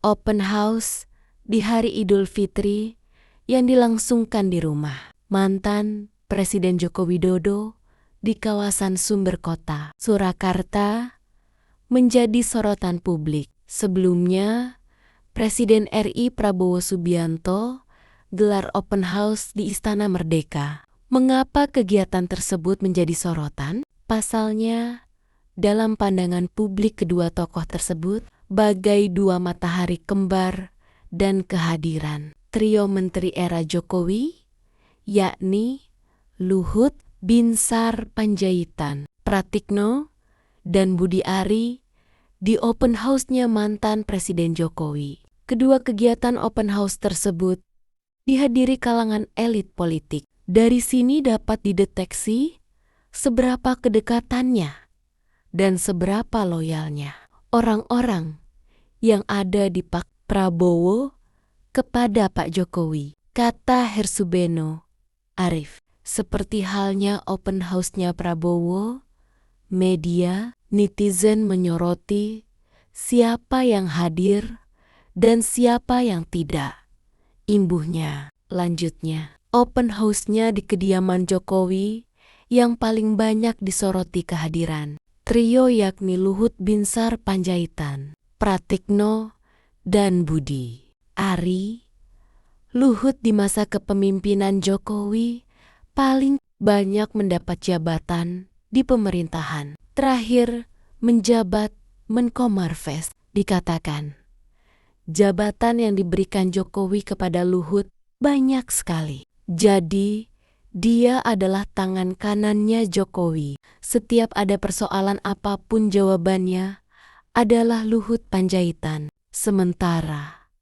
open house di hari Idul Fitri yang dilangsungkan di rumah mantan Presiden Joko Widodo di kawasan Sumber Kota, Surakarta, menjadi sorotan publik. Sebelumnya, Presiden RI Prabowo Subianto gelar open house di Istana Merdeka. Mengapa kegiatan tersebut menjadi sorotan? Pasalnya, dalam pandangan publik kedua tokoh tersebut bagai dua matahari kembar dan kehadiran trio menteri era Jokowi, yakni Luhut Binsar Panjaitan, Pratikno, dan Budi Ari di open house-nya mantan Presiden Jokowi. Kedua kegiatan open house tersebut dihadiri kalangan elit politik. Dari sini dapat dideteksi seberapa kedekatannya dan seberapa loyalnya orang-orang yang ada di Pak Prabowo kepada Pak Jokowi, kata Hersubeno Arif. Seperti halnya open house-nya Prabowo, media, netizen menyoroti siapa yang hadir dan siapa yang tidak. Imbuhnya, lanjutnya, open house-nya di kediaman Jokowi yang paling banyak disoroti kehadiran trio yakni Luhut Binsar Panjaitan, Pratikno, dan Budi Ari. Luhut di masa kepemimpinan Jokowi paling banyak mendapat jabatan di pemerintahan. Terakhir menjabat Menko Marves. Dikatakan, jabatan yang diberikan Jokowi kepada Luhut banyak sekali. Jadi, dia adalah tangan kanannya Jokowi. Setiap ada persoalan apapun jawabannya adalah Luhut Panjaitan. Sementara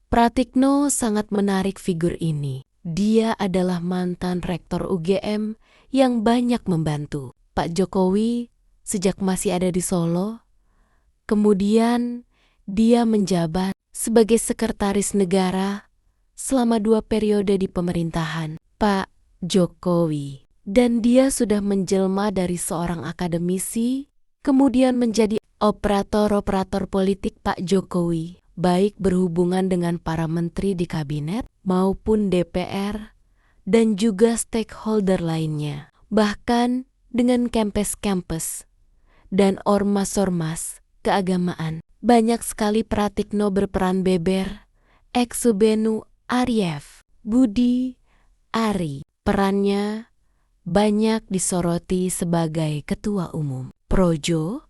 Pratikno sangat menarik figur ini. Dia adalah mantan rektor UGM yang banyak membantu Pak Jokowi sejak masih ada di Solo. Kemudian dia menjabat sebagai sekretaris negara selama 2 periode di pemerintahan Pak Jokowi. Dan dia sudah menjelma dari seorang akademisi, kemudian menjadi operator politik Pak Jokowi, baik berhubungan dengan para menteri di kabinet maupun DPR dan juga stakeholder lainnya. Bahkan dengan kampus-kampus dan ormas-ormas keagamaan. Banyak sekali Pratikno berperan beber. Hersubeno Arif, Budi Ari, perannya banyak disoroti sebagai ketua umum Projo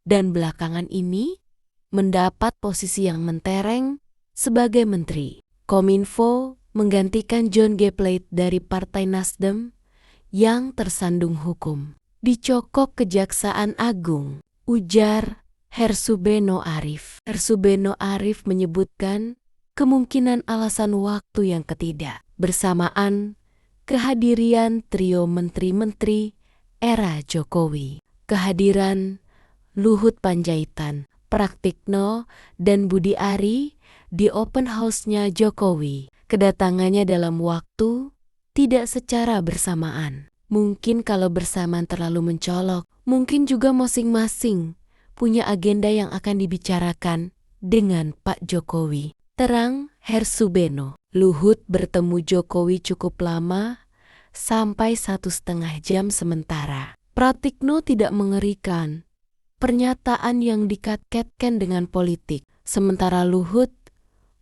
dan belakangan ini mendapat posisi yang mentereng sebagai menteri Kominfo menggantikan John G. Plate dari Partai Nasdem yang tersandung hukum. Dicokok Kejaksaan Agung, ujar Hersubeno Arif. Hersubeno Arif menyebutkan kemungkinan alasan waktu yang ketidak bersamaan kehadiran trio menteri-menteri era Jokowi. Kehadiran Luhut Panjaitan, Pratikno, dan Budi Ari di open house-nya Jokowi. Kedatangannya dalam waktu tidak secara bersamaan. Mungkin kalau bersamaan terlalu mencolok, mungkin juga masing-masing punya agenda yang akan dibicarakan dengan Pak Jokowi. Terang Hersubeno. Luhut bertemu Jokowi cukup lama, sampai 1,5 jam sementara. Pratikno tidak mengerikan pernyataan yang dikait-kaitkan dengan politik. Sementara Luhut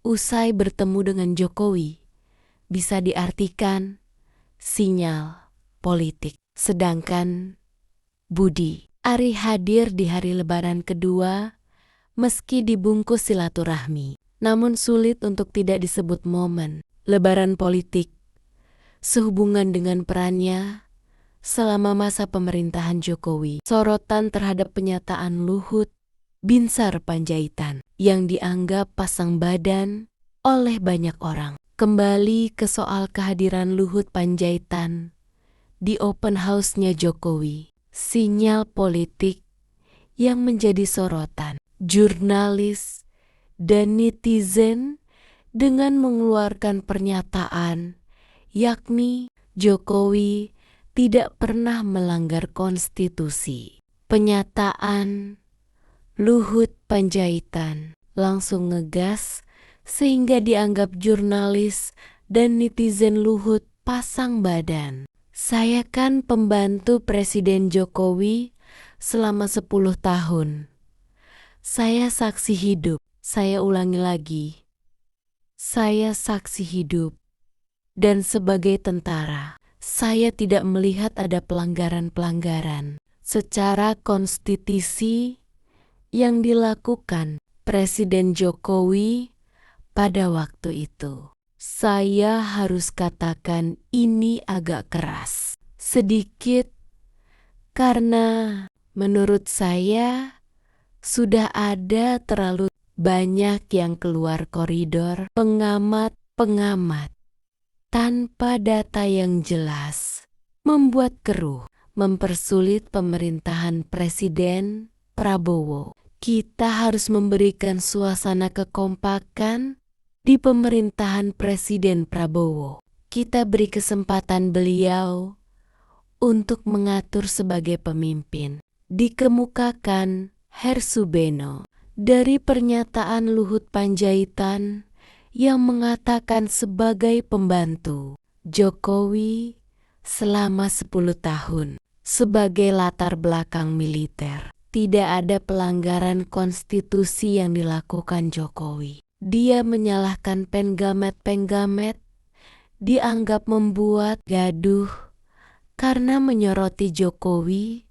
usai bertemu dengan Jokowi bisa diartikan sinyal politik. Sedangkan Budi Ari hadir di hari Lebaran kedua meski dibungkus silaturahmi. Namun sulit untuk tidak disebut momen Lebaran politik sehubungan dengan perannya selama masa pemerintahan Jokowi. Sorotan terhadap penyataan Luhut Binsar Panjaitan yang dianggap pasang badan oleh banyak orang. Kembali ke soal kehadiran Luhut Panjaitan di open house-nya Jokowi. Sinyal politik yang menjadi sorotan jurnalis dan netizen dengan mengeluarkan pernyataan yakni Jokowi tidak pernah melanggar konstitusi. Pernyataan Luhut Panjaitan langsung ngegas sehingga dianggap jurnalis dan netizen Luhut pasang badan. Saya kan pembantu Presiden Jokowi selama 10 tahun. Saya saksi hidup. Saya ulangi lagi. Saya saksi hidup. Dan sebagai tentara, saya tidak melihat ada pelanggaran-pelanggaran secara konstitusi yang dilakukan Presiden Jokowi pada waktu itu. Saya harus katakan ini agak keras sedikit karena menurut saya sudah ada terlalu banyak yang keluar koridor pengamat-pengamat tanpa data yang jelas, membuat keruh, mempersulit pemerintahan Presiden Prabowo. Kita harus memberikan suasana kekompakan di pemerintahan Presiden Prabowo. Kita beri kesempatan beliau untuk mengatur sebagai pemimpin. Dikemukakan Hersubeno dari pernyataan Luhut Panjaitan yang mengatakan sebagai pembantu Jokowi selama 10 tahun sebagai latar belakang militer. Tidak ada pelanggaran konstitusi yang dilakukan Jokowi. Dia menyalahkan penggamet-penggamet, dianggap membuat gaduh karena menyoroti Jokowi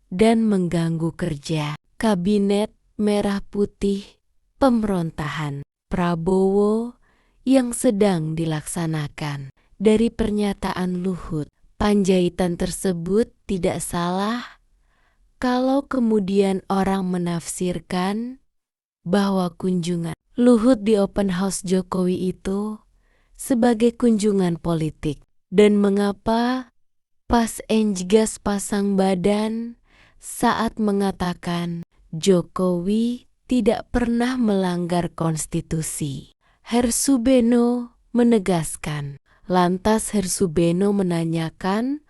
dan mengganggu kerja Kabinet Merah Putih pemerintahan Prabowo yang sedang dilaksanakan. Dari pernyataan Luhut Panjaitan tersebut tidak salah kalau kemudian orang menafsirkan bahwa kunjungan Luhut di Open House Jokowi itu sebagai kunjungan politik. Dan mengapa pas Enjgas pasang badan saat mengatakan Jokowi tidak pernah melanggar konstitusi. Hersubeno menegaskan. Lantas Hersubeno menanyakan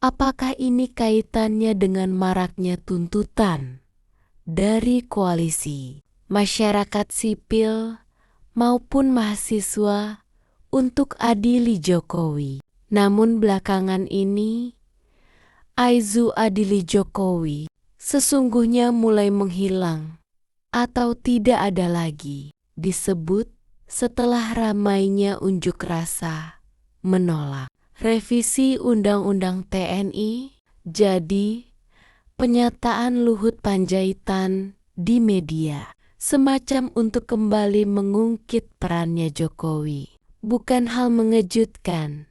apakah ini kaitannya dengan maraknya tuntutan dari koalisi masyarakat sipil maupun mahasiswa untuk adili Jokowi. Namun belakangan ini, isu adili Jokowi sesungguhnya mulai menghilang atau tidak ada lagi disebut setelah ramainya unjuk rasa menolak revisi Undang-Undang TNI. Jadi, pernyataan Luhut Panjaitan di media semacam untuk kembali mengungkit perannya Jokowi. Bukan hal mengejutkan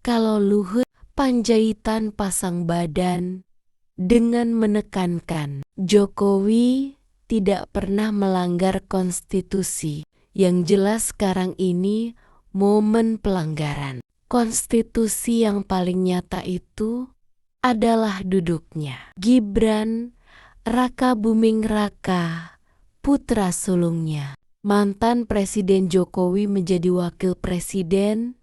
kalau Luhut Panjaitan pasang badan dengan menekankan Jokowi tidak pernah melanggar konstitusi. Yang jelas sekarang ini momen pelanggaran konstitusi yang paling nyata itu adalah duduknya Gibran Raka Buming Raka, putra sulungnya. Mantan Presiden Jokowi menjadi wakil presiden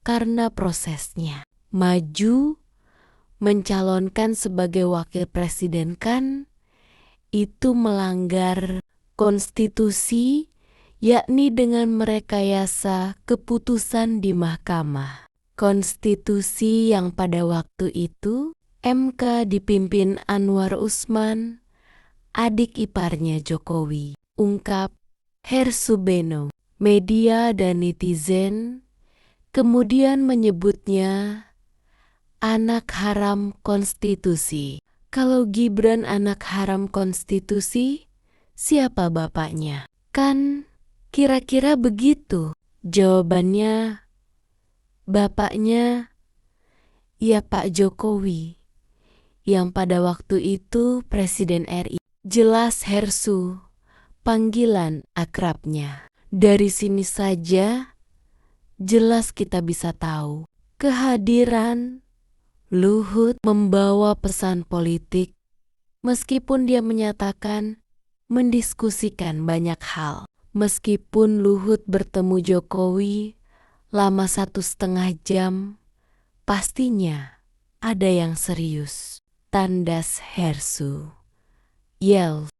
karena prosesnya maju mencalonkan sebagai wakil presiden kan itu melanggar konstitusi, yakni dengan merekayasa keputusan di Mahkamah Konstitusi yang pada waktu itu MK dipimpin Anwar Usman, adik iparnya Jokowi, ungkap Hersubeno. Media dan netizen kemudian menyebutnya anak haram konstitusi. Kalau Gibran anak haram konstitusi, siapa bapaknya? Kan kira-kira begitu. Jawabannya, bapaknya ya Pak Jokowi, yang pada waktu itu Presiden RI. Jelas Hersu, panggilan akrabnya. Dari sini saja, jelas kita bisa tahu kehadiran Luhut membawa pesan politik meskipun dia menyatakan mendiskusikan banyak hal. Meskipun Luhut bertemu Jokowi lama 1,5 jam, pastinya ada yang serius. Tandas Hersu. Yel.